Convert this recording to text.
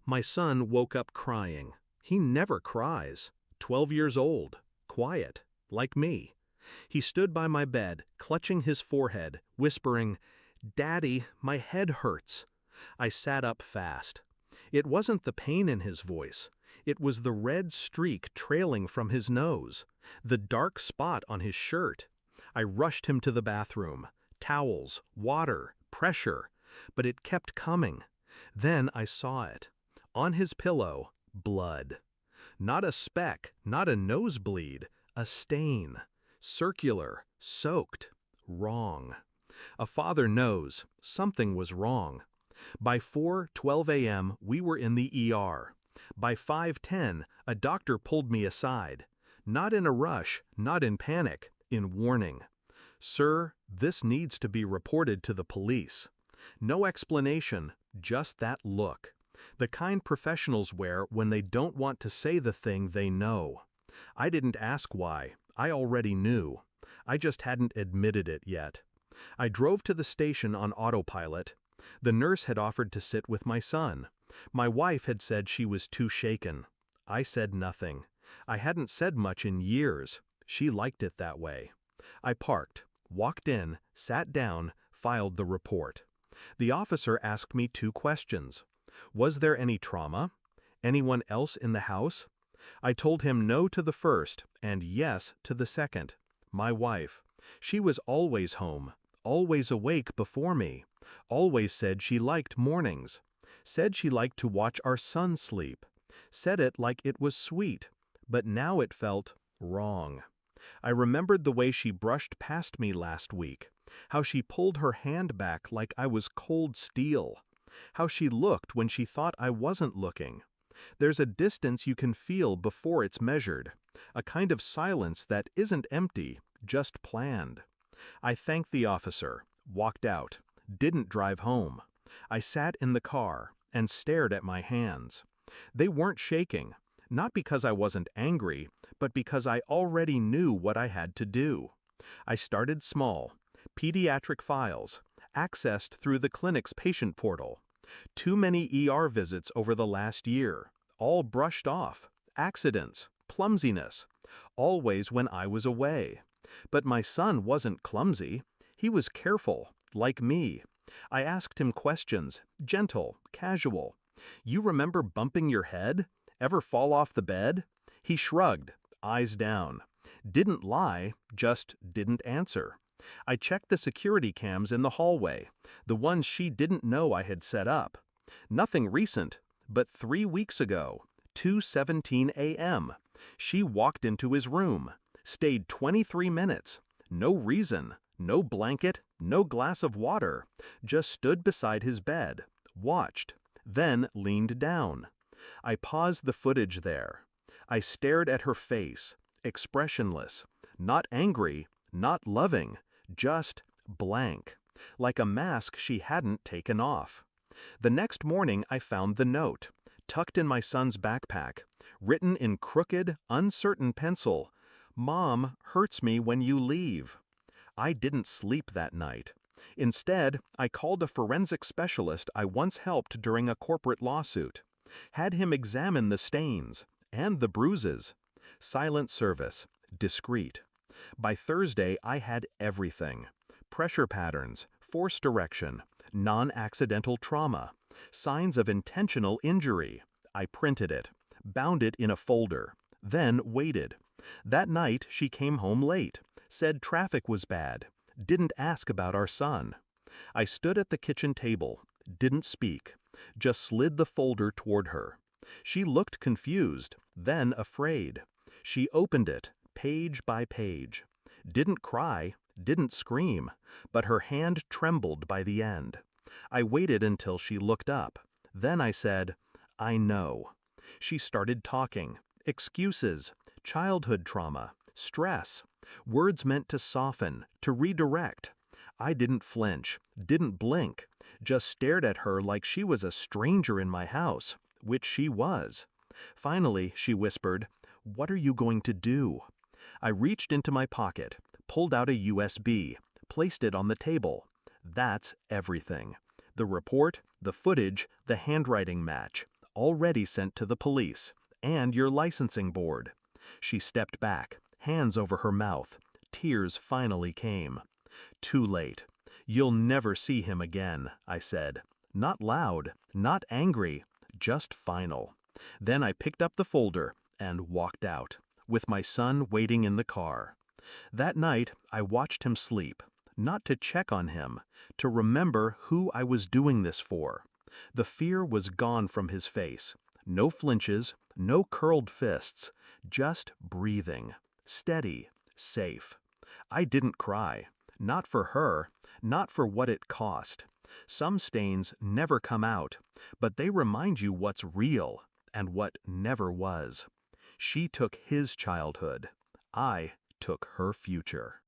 My son woke up crying. He never cries. 12 years old. Quiet. Like me. He stood by my bed, clutching his forehead, whispering, "Daddy, my head hurts." I sat up fast. It wasn't the pain in his voice. It was the red streak trailing from his nose, the dark spot on his shirt. I rushed him to the bathroom. Towels, water, pressure. But it kept coming. Then I saw it. On his pillow, blood. Not a speck, not a nosebleed, a stain. Circular, soaked, wrong. A father knows something was wrong. By 4:12 a.m. we were in the ER. By 5:10 a doctor pulled me aside. Not in a rush, not in panic, in warning. "Sir, this needs to be reported to the police." No explanation, just that look. The kind professionals wear when they don't want to say the thing they know. I didn't ask why. I already knew. I just hadn't admitted it yet. I drove to the station on autopilot. The nurse had offered to sit with my son. My wife had said she was too shaken. I said nothing. I hadn't said much in years. She liked it that way. I parked, walked in, sat down, filed the report. The officer asked me 2 questions. Was there any trauma? Anyone else in the house? I told him no to the first and yes to the second. My wife. She was always home, always awake before me, always said she liked mornings, said she liked to watch our son sleep, said it like it was sweet, but now it felt wrong. I remembered the way she brushed past me last week, how she pulled her hand back like I was cold steel, how she looked when she thought I wasn't looking. There's a distance you can feel before it's measured, a kind of silence that isn't empty, just planned. I thanked the officer, walked out, didn't drive home. I sat in the car and stared at my hands. They weren't shaking, not because I wasn't angry, but because I already knew what I had to do. I started small, pediatric files, accessed through the clinic's patient portal. Too many ER visits over the last year, all brushed off, accidents, clumsiness, always when I was away. But my son wasn't clumsy. He was careful, like me. I asked him questions, gentle, casual. "You remember bumping your head? Ever fall off the bed?" He shrugged, eyes down. Didn't lie, just didn't answer. I checked the security cams in the hallway, the ones she didn't know I had set up. Nothing recent, but 3 weeks ago, 2:17 a.m., she walked into his room, stayed 23 minutes, no reason, no blanket, no glass of water, just stood beside his bed, watched, then leaned down. I paused the footage there. I stared at her face, expressionless, not angry, not loving, just blank, like a mask she hadn't taken off. The next morning I found the note, tucked in my son's backpack, written in crooked, uncertain pencil, "Mom hurts me when you leave." I didn't sleep that night. Instead, I called a forensic specialist I once helped during a corporate lawsuit. Had him examine the stains and the bruises. Silent service, discreet. By Thursday, I had everything. Pressure patterns, force direction, non-accidental trauma, signs of intentional injury. I printed it, bound it in a folder, then waited. That night, she came home late, said traffic was bad, didn't ask about our son. I stood at the kitchen table, didn't speak, just slid the folder toward her. She looked confused, then afraid. She opened it, page by page. Didn't cry, didn't scream, but her hand trembled by the end. I waited until she looked up. Then I said, "I know." She started talking. Excuses, childhood trauma, stress, words meant to soften, to redirect. I didn't flinch, didn't blink, just stared at her like she was a stranger in my house, which she was. Finally, she whispered, "What are you going to do?" I reached into my pocket, pulled out a USB, placed it on the table. That's everything. The report, the footage, the handwriting match, already sent to the police, and your licensing board. She stepped back, hands over her mouth. Tears finally came. Too late. You'll never see him again, I said. Not loud, not angry, just final. Then I picked up the folder and walked out, with my son waiting in the car. That night, I watched him sleep, not to check on him, to remember who I was doing this for. The fear was gone from his face. No flinches, no curled fists, just breathing, steady, safe. I didn't cry. Not for her, not for what it cost. Some stains never come out, but they remind you what's real and what never was. She took his childhood. I took her future.